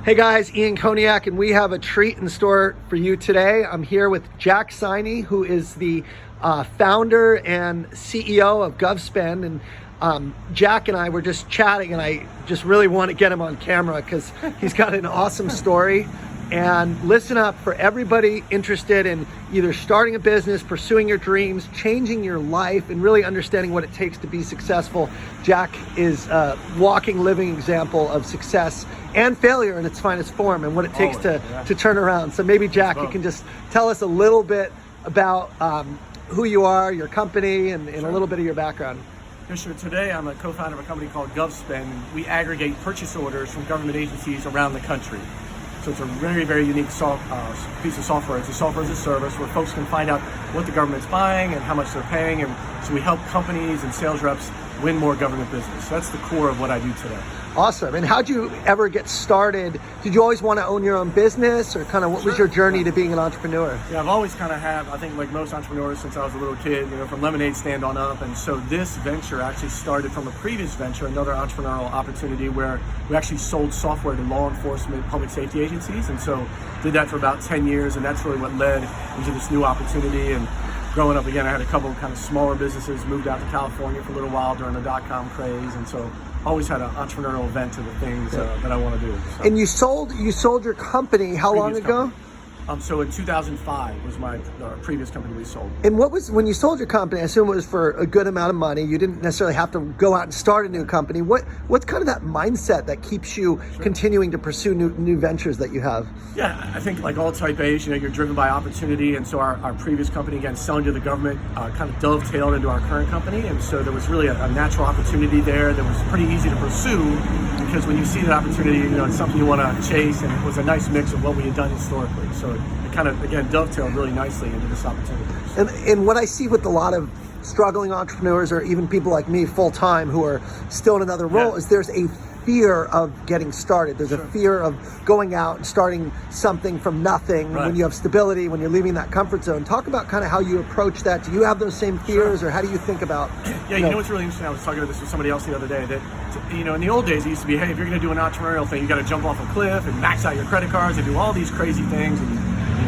Hey guys, Ian Koniak, and we have a treat in store for you today. I'm here with Jack Siney, who is the founder and CEO of GovSpend. And Jack and I were just chatting, and I just really want to get him on camera because he's got an awesome story. And listen up, for everybody interested in either starting a business, pursuing your dreams, changing your life, and really understanding what it takes to be successful. Jack is a walking, living example of success and failure in its finest form, and what it takes to turn around. So maybe, Jack, you can just tell us a little bit about who you are, your company, and a little bit of your background. Yeah, sure. Today, I'm a co-founder of a company called GovSpend. We aggregate purchase orders from government agencies around the country. So it's a very, very unique piece of software. It's a software as a service where folks can find out what the government's buying and how much they're paying. And so we help companies and sales reps win more government business. So that's the core of what I do today. Awesome. And how'd you ever get started? Did you always want to own your own business, or kind of what was your journey to being an entrepreneur? Yeah, I've always kind of had, I think like most entrepreneurs since I was a little kid, from lemonade stand on up. And so this venture actually started from a previous venture, another entrepreneurial opportunity where we actually sold software to law enforcement, public safety agencies. And so did that for about 10 years. And that's really what led into this new opportunity. And growing up, again, I had a couple of kind of smaller businesses, moved out to California for a little while during the .com craze. And so always had an entrepreneurial bent to the things that I want to do. So. And you sold your company how long ago? Company. So in 2005 was my previous company we sold. And what was, when you sold your company, I assume it was for a good amount of money. You didn't necessarily have to go out and start a new company. What's kind of that mindset that keeps you continuing to pursue new ventures that you have? Yeah, I think like all type A's, you're driven by opportunity. And so our previous company, again, selling to the government, kind of dovetailed into our current company. And so there was really a natural opportunity there that was pretty easy to pursue, because when you see that opportunity, it's something you want to chase, and it was a nice mix of what we had done historically. So it kind of, again, dovetailed really nicely into this opportunity. And what I see with a lot of struggling entrepreneurs, or even people like me full-time who are still in another role, is there's a fear of getting started. There's a fear of going out and starting something from nothing when you have stability, when you're leaving that comfort zone. Talk about kind of how you approach that. Do you have those same fears, or how do you think about? Yeah, you know what's really interesting? I was talking about this with somebody else the other day, that in the old days it used to be, hey, if you're going to do an entrepreneurial thing, you got to jump off a cliff and max out your credit cards and do all these crazy things, and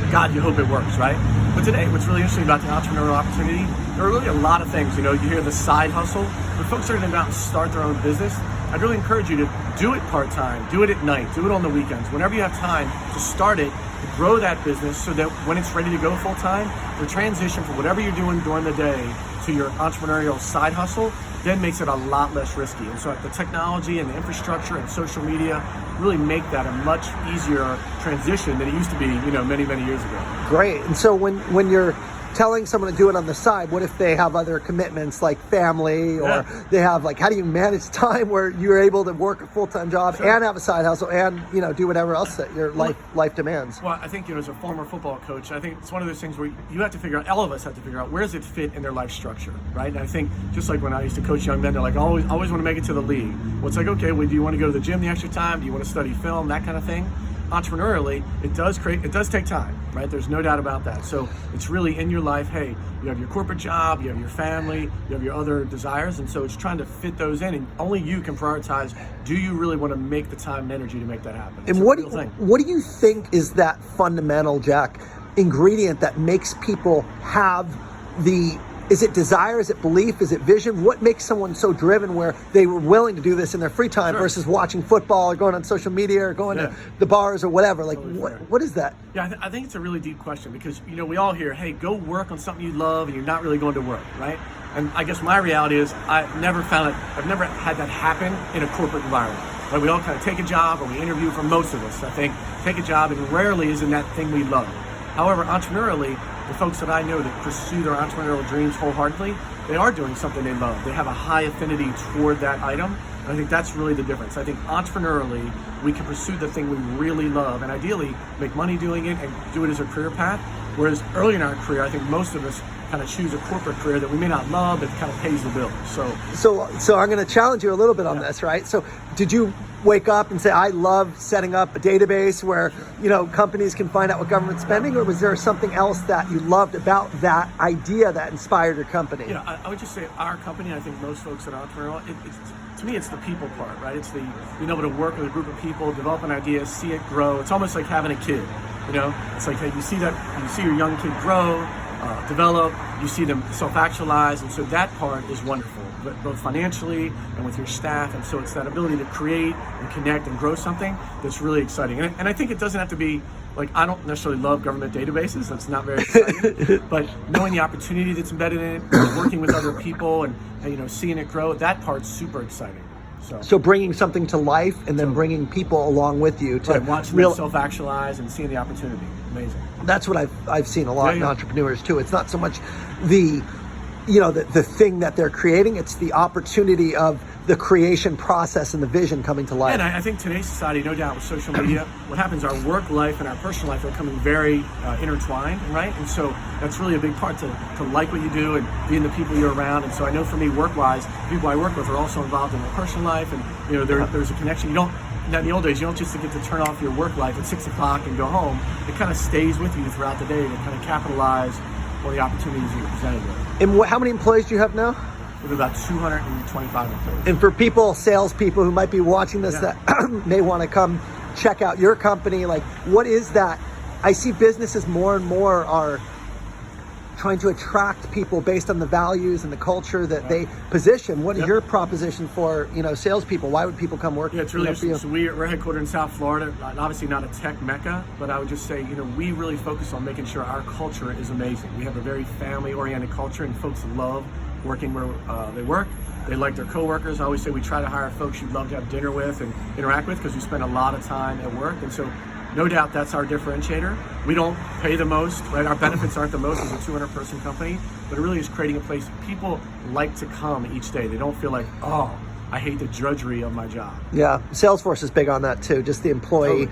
God, you hope it works, right? But today, what's really interesting about the entrepreneurial opportunity, there are really a lot of things. You hear the side hustle. When folks are going to go out and start their own business, I'd really encourage you to do it part-time, do it at night, do it on the weekends, whenever you have time to start it, to grow that business so that when it's ready to go full-time, the transition from whatever you're doing during the day to your entrepreneurial side hustle then makes it a lot less risky. And so the technology and the infrastructure and social media really make that a much easier transition than it used to be, many, many years ago. Great. And so when you're telling someone to do it on the side, what if they have other commitments like family, or they have, like, how do you manage time where you're able to work a full-time job and have a side hustle and do whatever else that your life demands? Well, I think as a former football coach, I think it's one of those things where you have to figure out, all of us have to figure out, where does it fit in their life structure, right? And I think just like when I used to coach young men, they're like, always want to make it to the league. Well, it's like, okay, well, do you want to go to the gym the extra time? Do you want to study film, that kind of thing? Entrepreneurially, it does take time, right? There's no doubt about that. So it's really in your life, hey, you have your corporate job, you have your family, you have your other desires, and so it's trying to fit those in, and only you can prioritize, do you really want to make the time and energy to make that happen? And what do you think is that fundamental, Jack, ingredient that makes people have is it desire, is it belief, is it vision? What makes someone so driven where they were willing to do this in their free time versus watching football or going on social media or going to the bars or whatever? Like, what is that? Yeah, I think it's a really deep question, because, we all hear, hey, go work on something you love and you're not really going to work, right? And I guess my reality is I've never had that happen in a corporate environment. Right? We all kind of take a job, or we interview, for most of us, I think, take a job, and rarely is in that thing we love. However, entrepreneurially, the folks that I know that pursue their entrepreneurial dreams wholeheartedly, they are doing something they love. They have a high affinity toward that item. And I think that's really the difference. I think entrepreneurially, we can pursue the thing we really love, and ideally make money doing it and do it as a career path. Whereas early in our career, I think most of us kind of choose a corporate career that we may not love, but kind of pays the bills. So I'm going to challenge you a little bit on this, right? So did you wake up and say, I love setting up a database where, companies can find out what government's spending, or was there something else that you loved about that idea that inspired your company? I would just say our company, I think most folks that are entrepreneurial, to me, it's the people part, right? It's the being able to work with a group of people, develop an idea, see it grow. It's almost like having a kid, It's like, hey, you see your young kid grow, develop, you see them self-actualize, and so that part is wonderful, both financially and with your staff. And so it's that ability to create and connect and grow something that's really exciting. And I think it doesn't have to be like, I don't necessarily love government databases, that's not very exciting, but knowing the opportunity that's embedded in it, working with other people and seeing it grow, that part's super exciting. So bringing something to life and then bringing people along with you to watching them self-actualize and seeing the opportunity. Amazing. That's what I've seen a lot in entrepreneurs too. It's not so much the thing that they're creating, it's the opportunity of the creation process and the vision coming to life. And I think today's society, no doubt with social media, what happens, our work life and our personal life are becoming very intertwined, right? And so that's really a big part to like what you do and being the people you're around. And so I know for me, work-wise, people I work with are also involved in their personal life, and there's a connection. Now in the old days, you don't just get to turn off your work life at 6 o'clock and go home. It kind of stays with you throughout the day to kind of capitalize on the opportunities you're presented with. And how many employees do you have now? We have about 225 employees. And for salespeople who might be watching this that may want to come check out your company, like, what is that? I see businesses more and more are trying to attract people based on the values and the culture that they position. What is your proposition for, salespeople? Why would people come work? Yeah, it's really interesting. So we're headquartered in South Florida, obviously not a tech mecca, but I would just say, we really focus on making sure our culture is amazing. We have a very family-oriented culture, and folks love working where they work. They like their coworkers. I always say we try to hire folks you'd love to have dinner with and interact with, because we spend a lot of time at work. And so no doubt that's our differentiator. We don't pay the most, right? Our benefits aren't the most as a 200-person company, but it really is creating a place people like to come each day. They don't feel like, oh, I hate the drudgery of my job. Yeah, Salesforce is big on that too, just the employee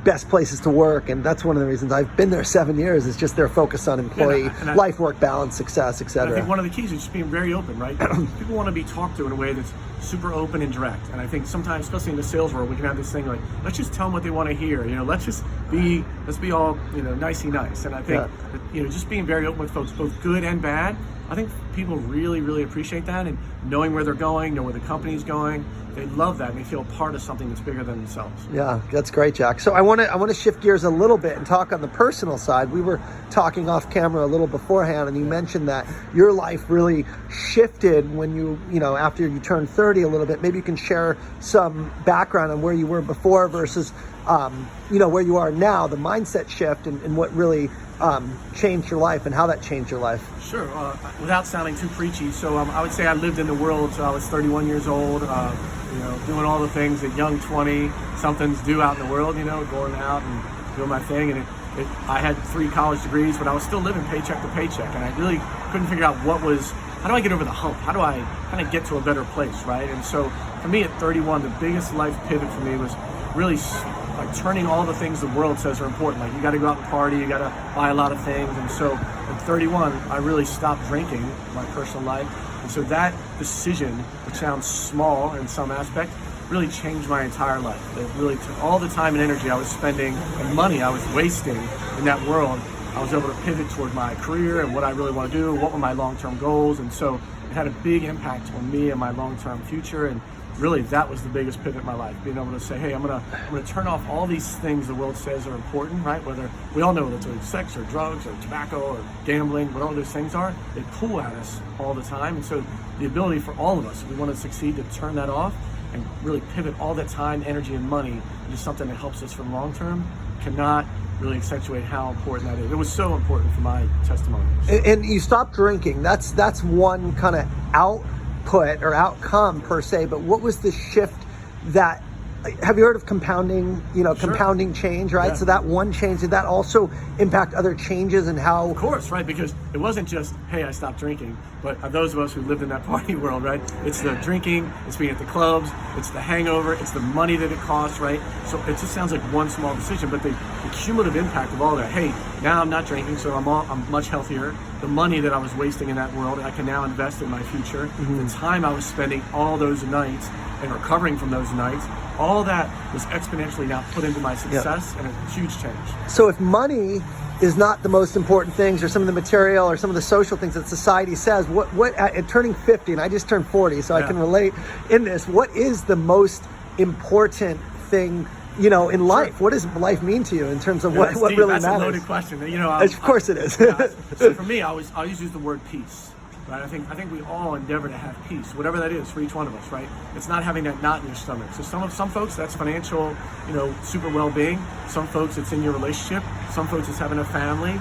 best places to work, and that's one of the reasons I've been there 7 years, is just their focus on employee life, work balance, success, etc. I think one of the keys is just being very open, right? People want to be talked to in a way that's super open and direct, and I think sometimes, especially in the sales world, we can have this thing like, let's just tell them what they want to hear, let's be all, nicey nice. And I think that, just being very open with folks, both good and bad, I think people really, really appreciate that, and knowing where they're going, know where the company's going, they love that, and they feel part of something that's bigger than themselves. Yeah, that's great, Jack. So I want to shift gears a little bit and talk on the personal side. We were talking off camera a little beforehand, and you mentioned that your life really shifted when you after you turned 30 a little bit. Maybe you can share some background on where you were before versus where you are now, the mindset shift, and what really changed your life and how that changed your life. Sure. Without sounding too preachy, so I would say I lived in the world until I was 31 years old, doing all the things that young 20-somethings do out in the world, going out and doing my thing. And I had 3 college degrees, but I was still living paycheck to paycheck, and I really couldn't figure out how do I get over the hump? How do I kind of get to a better place, right? And so for me at 31, the biggest life pivot for me was really like turning all the things the world says are important. Like, you got to go out and party, you got to buy a lot of things. And so at 31, I really stopped drinking in my personal life. And so that decision, which sounds small in some aspect, really changed my entire life. It really took all the time and energy I was spending and money I was wasting in that world. I was able to pivot toward my career and what I really want to do, what were my long-term goals. And so it had a big impact on me and my long-term future. And really, that was the biggest pivot in my life, being able to say, hey, I'm gonna turn off all these things the world says are important, right? Whether we all know that it's sex or drugs or tobacco or gambling, what all those things are, they pull at us all the time. And so the ability for all of us, if we want to succeed, to turn that off and really pivot all that time, energy, and money into something that helps us for the long term, cannot really accentuate how important that is. It was so important for my testimony. And you stopped drinking. That's one kind of output or outcome per se, but what was the shift that, have you heard of compounding, Sure. compounding change, right? Yeah. So that one change, did that also impact other changes and how? Of course, right? Because it wasn't just, hey, I stopped drinking, but those of us who lived in that party world, right? It's the drinking, it's being at the clubs, it's the hangover, it's the money that it costs, right? So it just sounds like one small decision, but the cumulative impact of all that, hey, now I'm not drinking, so I'm much healthier. the money that I was wasting in that world, I can now invest in my future. The time I was spending all those nights and recovering from those nights, all that was exponentially now put into my success, and a huge change. So if money is not the most important things, or some of the material or some of the social things that society says, what at turning 50, and I just turned 40, so I can relate in this, what is the most important thing, you know, in life? What does life mean to you in terms of what really matters? That's a loaded question. You know, of course it is. So for me, I always use the word peace. Right? I think we all endeavor to have peace, whatever that is for each one of us, right? It's not having that knot in your stomach. So some folks, that's financial, you know, super well-being. Some folks, it's in your relationship. Some folks, it's having a family.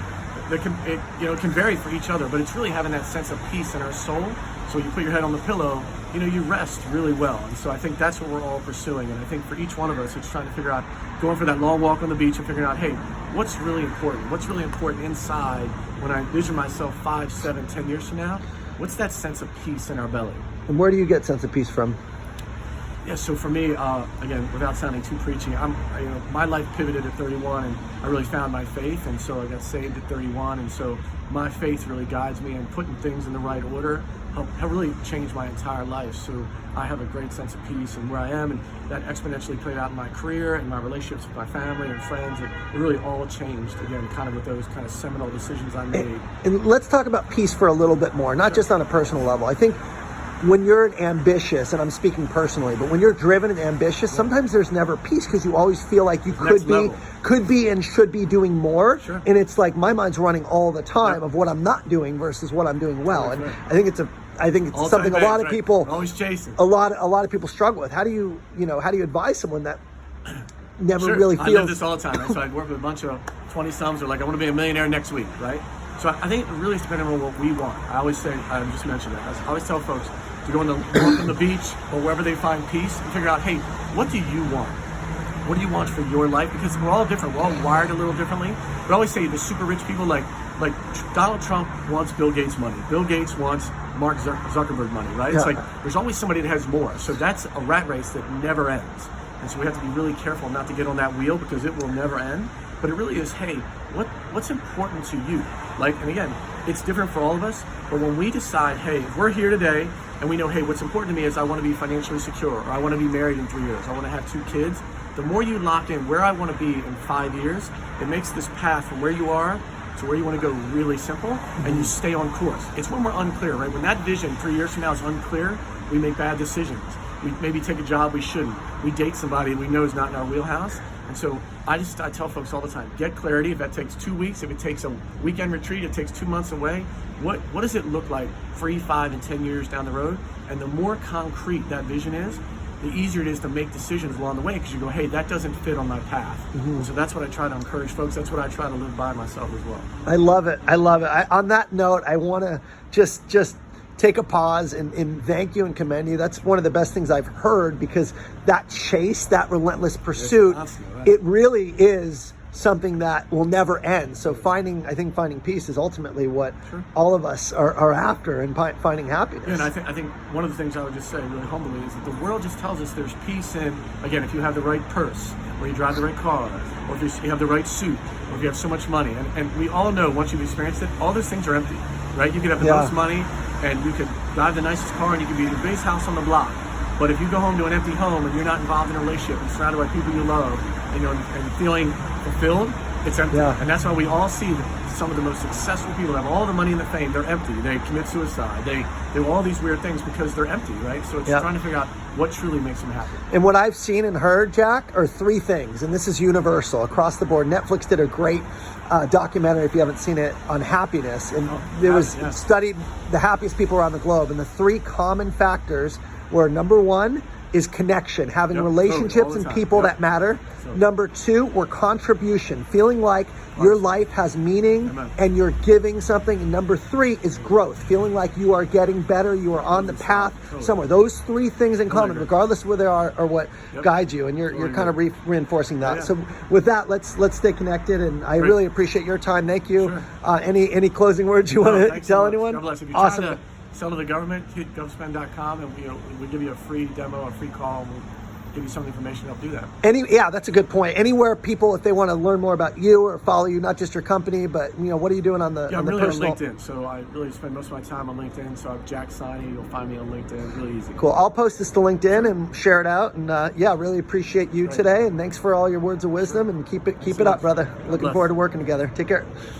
It can vary for each other, but it's really having that sense of peace in our soul. So when you put your head on the pillow, you know, you rest really well. And so I think that's what we're all pursuing. And I think for each one of us, it's trying to figure out, going for that long walk on the beach and figuring out, hey, what's really important? What's really important inside when I vision myself 5, 7, 10 years from now? What's that sense of peace in our belly? And where do you get sense of peace from? Yeah, so for me, again, without sounding too preachy, my life pivoted at 31, and I really found my faith, and so I got saved at 31, and so my faith really guides me, and putting things in the right order have really changed my entire life. So I have a great sense of peace and where I am, and that exponentially played out in my career and my relationships with my family and friends. It really all changed, again, kind of with those kind of seminal decisions I made. And let's talk about peace for a little bit more, not just on a personal level. I think when you're ambitious, and I'm speaking personally, but when you're driven and ambitious, sometimes there's never peace because you always feel like you could be and should be doing more. And it's like my mind's running all the time of what I'm not doing versus what I'm doing well. And I think it's something a lot of people always chasing. A lot of people struggle with. How do you advise someone that never really feels? I live this all the time. Right? So I work with a bunch of 20-someths who are like, I want to be a millionaire next week, right? So I think it really is depending on what we want. I always say, I just mentioned that. I always tell folks to go on the beach or wherever they find peace and figure out, hey, what do you want? What do you want for your life? Because we're all different. We're all wired a little differently. But I always say the super rich people, like Donald Trump wants Bill Gates money. Bill Gates wants Mark Zuckerberg money, right? It's like there's always somebody that has more. So that's a rat race that never ends. And so we have to be really careful not to get on that wheel because it will never end. But it really is, hey, what's important to you? Like, and again, it's different for all of us. But when we decide, hey, if we're here today and we know, hey, what's important to me is I want to be financially secure, or I want to be married in 3 years, I want to have 2 kids. The more you lock in where I want to be in 5 years, it makes this path from where you are to where you want to go really simple, and you stay on course. It's when we're unclear, right? When that vision 3 years from now is unclear, we make bad decisions. We maybe take a job we shouldn't. We date somebody we know is not in our wheelhouse. And so I tell folks all the time, get clarity. If that takes 2 weeks, if it takes a weekend retreat, it takes 2 months away. What does it look like 3, 5, and 10 years down the road? And the more concrete that vision is, the easier it is to make decisions along the way, because you go, hey, that doesn't fit on my path. And so that's what I try to encourage folks. That's what I try to live by myself as well. I love it. On that note, I want to just take a pause and thank you and commend you. That's one of the best things I've heard, because that chase, that relentless pursuit, it really is something that will never end. So finding peace is ultimately what all of us are after, and finding happiness. Yeah, and I think one of the things I would just say really humbly is that the world just tells us there's peace in, again, if you have the right purse, or you drive the right car, or if you have the right suit, or if you have so much money. And we all know, once you've experienced it, all those things are empty, right? You could have the most money, and you could drive the nicest car, and you could be in the biggest house on the block. But if you go home to an empty home and you're not involved in a relationship and surrounded by people you love, and feeling fulfilled, it's empty. And that's why we all see that some of the most successful people have all the money and the fame. They're empty. They commit suicide. They do all these weird things because they're empty, right? So it's trying to figure out what truly makes them happy. And what I've seen and heard, Jack, are 3 things, and this is universal across the board. Netflix did a great documentary, if you haven't seen it, on happiness, and studied the happiest people around the globe, and the 3 common factors were, number 1 is connection, having relationships and people that matter. Number 2 were contribution, feeling like your life has meaning and you're giving something. And number 3 is growth, feeling like you are getting better, you are on the path somewhere. Those 3 things in common, regardless of where they are or what guides you, and you're kind of reinforcing that. So with that, let's stay connected, and I really appreciate your time. Thank you. Any closing words you want to tell anyone? God bless. If you're trying to sell to the government, hit GovSpend.com, and we give you a free demo, a free call, and give you some information to help do that. Yeah, that's a good point. Anywhere people, if they want to learn more about you or follow you, not just your company, but what are you doing on the I'm really personal? on LinkedIn, so I really spend most of my time on LinkedIn. So I'm Jack Siney. You'll find me on LinkedIn. Really easy. Cool. I'll post this to LinkedIn and share it out. And really appreciate you today. And thanks for all your words of wisdom. And keep it up, brother. Looking forward to working together. Take care.